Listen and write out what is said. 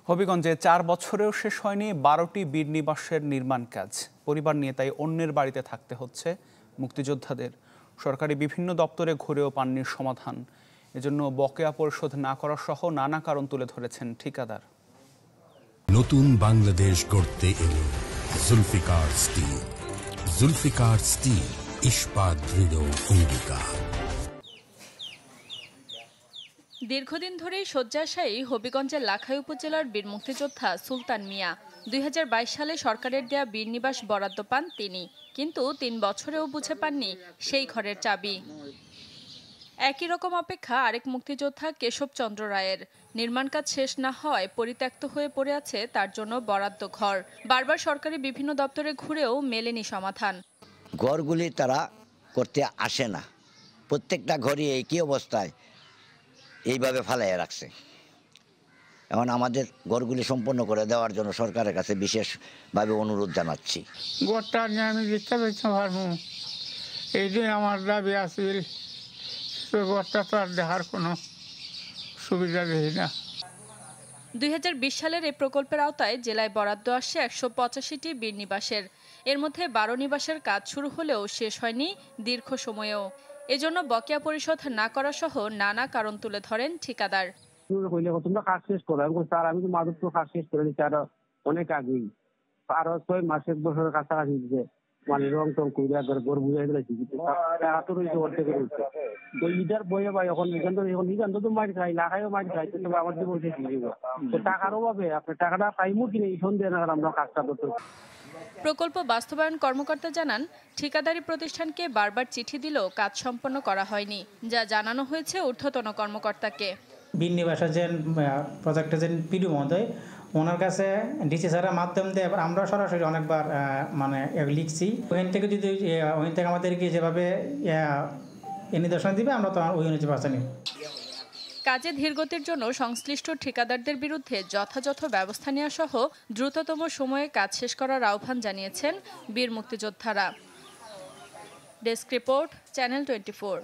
হবিগঞ্জে 4 বছরেও শেষ হয়নি 12টি বীর নিবাসের নির্মাণ কাজ। পরিবার নিয়ে তাই অন্যের বাড়িতে থাকতে হচ্ছে মুক্তিযোদ্ধাদের। সরকারি বিভিন্ন দপ্তরে ঘুরেও পাননি সমাধান। এজন্য বকেয়া পরিশোধ না করা সহ নানা কারণ তুলে ধরেছেন ঠিকাদার। নতুন বাংলাদেশ গড়তে এলো জুলফিকার স্টিল। জুলফিকার স্টিল, ইস্পাত দৃঢ় অঙ্গীকার। দীর্ঘদিন ধরেই শয্যাশায়ী হবিগঞ্জের লাখাই উপজেলার বীর মুক্তিযোদ্ধা সুলতান মিয়া 2022 সালে সরকারের দেয়া বীর নিবাস বরাদ্দ পান তিনি, কিন্তু 3 বছরেও বুঝে পাননি সেই ঘরের চাবি। একই রকম অপেক্ষা আরেক মুক্তিযোদ্ধা কেশব চন্দ্র রায়ের। নির্মাণ কাজ শেষ না হওয়ায় পরিত্যক্ত হয়ে পড়ে আছে তার জন্য বরাদ্দ ঘর। বারবার সরকারি বিভিন্ন দপ্তরে ঘুরেও মেলেনি সমাধান। ঘরগুলি তারা করতে আসে না, প্রত্যেকটা ঘরই একই অবস্থায় এইভাবে ফালাইয়া রাখছে। এখন আমাদের ঘরগুলি সম্পন্ন করে দেওয়ার জন্য সরকারের কাছে বিশেষভাবে অনুরোধ জানাচ্ছি। ঘরটা নিয়ে আমি দেখতে পারবো, এই যে আমার দাবি আছিল, ঘরটা তো আর দেখার কোনো সুবিধা দেখি না। 2020 সালের এই প্রকল্পের আওতায় জেলায় বরাদ্দ আসে 185টি বীর নিবাসের। এর মধ্যে 12 নিবাসের কাজ শুরু হলেও শেষ হয়নি দীর্ঘ সময়েও। এজন্য বকেয়া পরিশোধ না করা সহ নানা কারণ তুলে ধরেন ঠিকাদার। তোমরা কাজ শেষ করো, আমি তো মাদক কাজ শেষ করে দিচ্ছি আরো অনেক আগেই, আরো 6 মাস 1 বছরের কাছাকাছি দিচ্ছে। মানে রং টং করে গড় বুঝাই দিয়েছি, তো রয়েছে অর্ধেক রয়েছে। তো ইটার বইয়ে ভাই এখন নিজান তো মার খাই, লাখাইও মার খাই, তো আমার যে বলছে তো টাকার অভাবে আপনার টাকাটা পাইমু কিনা এই সন্দেহ না আমরা কাজটা করতে। প্রকল্প বাস্তবায়ন কর্মকর্তা জানান, ঠিকাদারি প্রতিষ্ঠানকে বারবার চিঠি দিলেও কাজ সম্পন্ন করা হয়নি, যা জানানো হয়েছে ঊর্ধ্বতন কর্মকর্তাকে। বীর নিবাসের যে প্রজেক্টের যে পিডিও মহোদয়, ওনার কাছে ডিসি স্যারের মাধ্যম দিয়ে আমরা সরাসরি অনেকবার মানে লিখছি। ওখান থেকে যদি ওখান থেকে আমাদেরকে যেভাবে নির্দেশনা দিবে আমরা তো ওই অনুযায়ী বাঁচা নিই। কাজে ধীরগতির জন্য সংশ্লিষ্ট ঠিকাদারদের বিরুদ্ধে যথাযথ ব্যবস্থা নেওয়া সহ দ্রুততম সময়ে কাজ শেষ করার আহ্বান জানিয়েছেন বীর মুক্তিযোদ্ধারা। Desk report, channel 24।